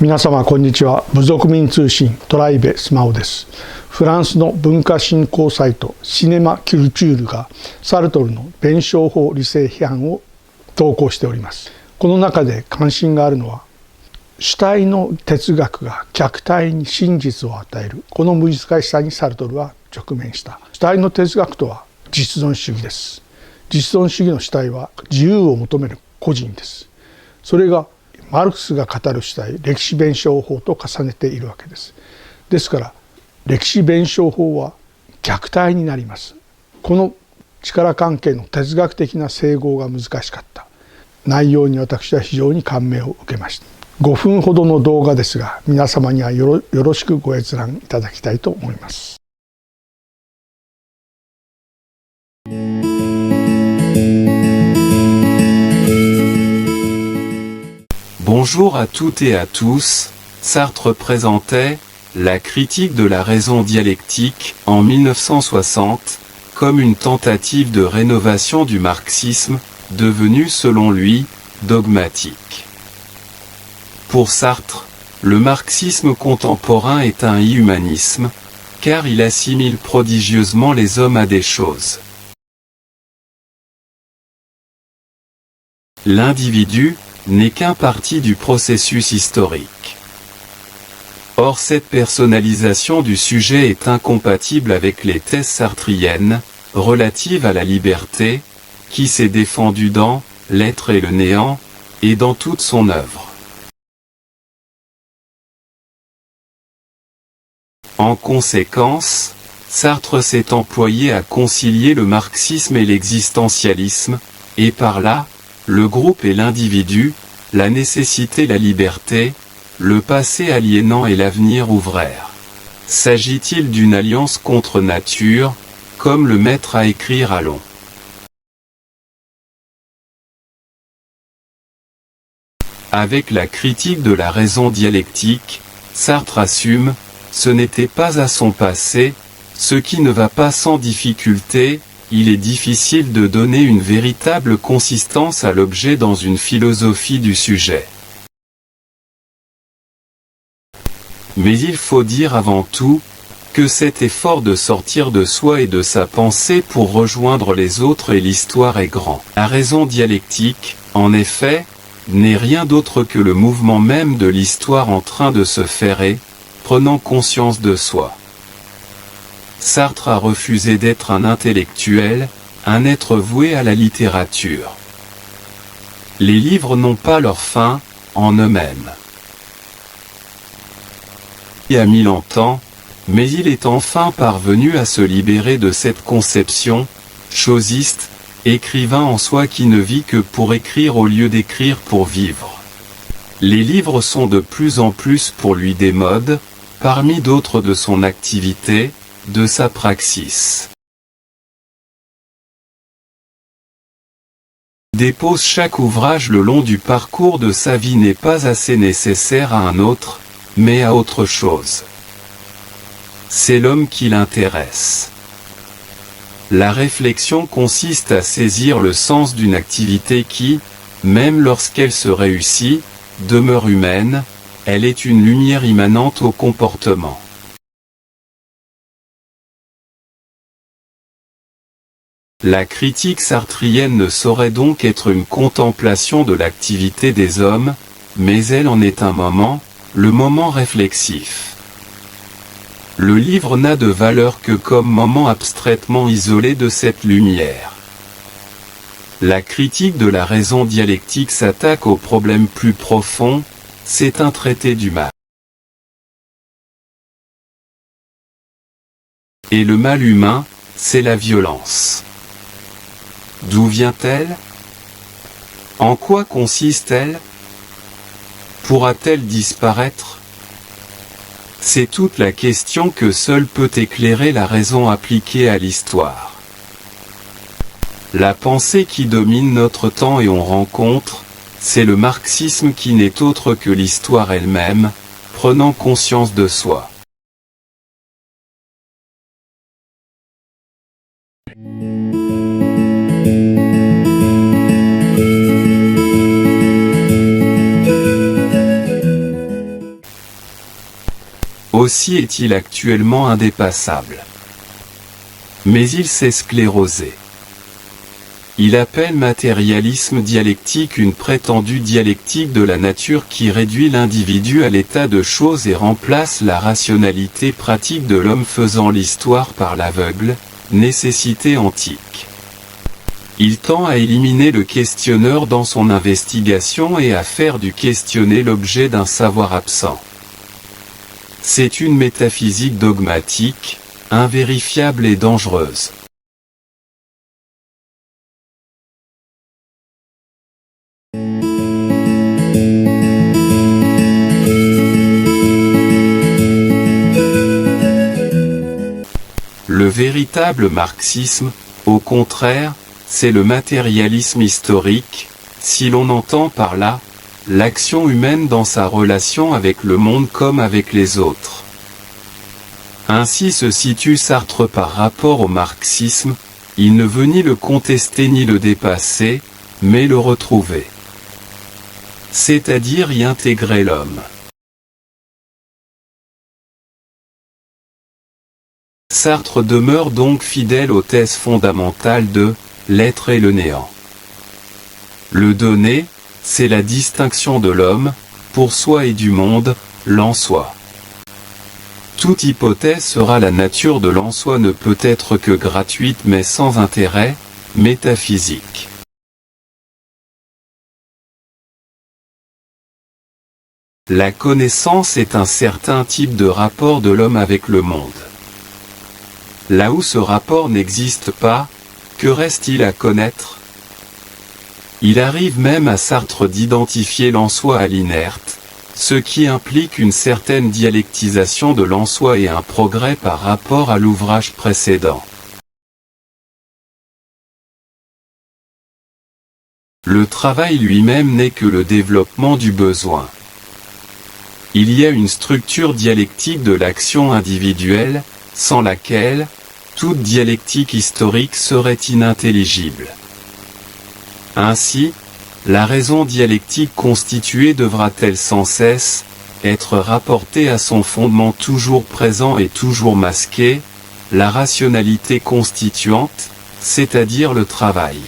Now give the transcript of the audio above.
皆様こんにちは。部族民通信トライベスマオです。フランスの文化振興サイトシネマ・キュルチュールがサルトルの弁証法理性批判を投稿しております。この中で関心があるのは、主体の哲学が客体に真実を与える、この難しさにサルトルは直面した。主体の哲学とは実存主義です。実存主義の主体は自由を求める個人です。それがマルクスが語る主体、歴史弁証法と重ねているわけです。ですから歴史弁証法は客体になります。この力関係の哲学的な整合が難しかった。内容に私は非常に感銘を受けました。5分ほどの動画ですが、皆様にはよろしくご閲覧いただきたいと思います。Bonjour à toutes et à tous. Sartre présentait la critique de la raison dialectique en 1960 comme une tentative de rénovation du marxisme, devenu selon lui dogmatique. Pour Sartre, le marxisme contemporain est un humanisme, car il assimile prodigieusement les hommes à des choses. L'individu n'est qu'un parti du processus historique. Or cette personnalisation du sujet est incompatible avec les thèses sartriennes, relatives à la liberté, qui s'est défendue dans « L'être et le néant » et dans toute son œuvre. En conséquence, Sartre s'est employé à concilier le marxisme et l'existentialisme, et par là, le groupe et l'individu, la nécessité, la liberté, le passé aliénant et l'avenir ouvert. S'agit-il d'une alliance contre nature, comme le maître à écrire à long? Avec la critique de la raison dialectique, Sartre assume, ce n'était pas à son passé, ce qui ne va pas sans difficulté. Il est difficile de donner une véritable consistance à l'objet dans une philosophie du sujet. Mais il faut dire avant tout, que cet effort de sortir de soi et de sa pensée pour rejoindre les autres et l'histoire est grand. La raison dialectique, en effet, n'est rien d'autre que le mouvement même de l'histoire en train de se faire et, prenant conscience de soi. Sartre a refusé d'être un intellectuel, un être voué à la littérature. Les livres n'ont pas leur fin, en eux-mêmes. Il a mis longtemps, mais il est enfin parvenu à se libérer de cette conception, chosiste, écrivain en soi qui ne vit que pour écrire au lieu d'écrire pour vivre. Les livres sont de plus en plus pour lui des modes, parmi d'autres de son activité, de sa praxis. Dépose chaque ouvrage le long du parcours de sa vie n'est pas assez nécessaire à un autre, mais à autre chose. C'est l'homme qui l'intéresse. La réflexion consiste à saisir le sens d'une activité qui, même lorsqu'elle se réussit, demeure humaine, elle est une lumière immanente au comportement. La critique sartrienne ne saurait donc être une contemplation de l'activité des hommes, mais elle en est un moment, le moment réflexif. Le livre n'a de valeur que comme moment abstraitement isolé de cette lumière. La critique de la raison dialectique s'attaque aux problèmes plus profonds, c'est un traité du mal. Et le mal humain, c'est la violence. D'où vient-elle? En quoi consiste-t-elle? Pourra-t-elle disparaître? C'est toute la question que seule peut éclairer la raison appliquée à l'histoire. La pensée qui domine notre temps et on rencontre, c'est le marxisme qui n'est autre que l'histoire elle-même, prenant conscience de soi. aussi est-il actuellement indépassable. Mais il s'est sclérosé. Il appelle matérialisme dialectique une prétendue dialectique de la nature qui réduit l'individu à l'état de choses et remplace la rationalité pratique de l'homme faisant l'histoire par l'aveugle, nécessité antique. Il tend à éliminer le questionneur dans son investigation et à faire du questionné l'objet d'un savoir absent. C'est une métaphysique dogmatique, invérifiable et dangereuse. Le véritable marxisme, au contraire, c'est le matérialisme historique, si l'on entend par là, l'action humaine dans sa relation avec le monde comme avec les autres. Ainsi se situe Sartre par rapport au marxisme, il ne veut ni le contester ni le dépasser, mais le retrouver. C'est-à-dire y intégrer l'homme. Sartre demeure donc fidèle aux thèses fondamentales de l'être et le néant. Le donné, c'est la distinction de l'homme, pour soi et du monde, l'en-soi. Toute hypothèse sera la nature de l'en-soi ne peut être que gratuite mais sans intérêt, métaphysique. La connaissance est un certain type de rapport de l'homme avec le monde. Là où ce rapport n'existe pas, que reste-t-il à connaître? Il arrive même à Sartre d'identifier l'en-soi à l'inerte, ce qui implique une certaine dialectisation de l'en-soi et un progrès par rapport à l'ouvrage précédent. Le travail lui-même n'est que le développement du besoin. Il y a une structure dialectique de l'action individuelle, sans laquelle, toute dialectique historique serait inintelligible. Ainsi, la raison dialectique constituée devra-t-elle sans cesse être rapportée à son fondement toujours présent et toujours masqué, la rationalité constituante, c'est-à-dire le travail.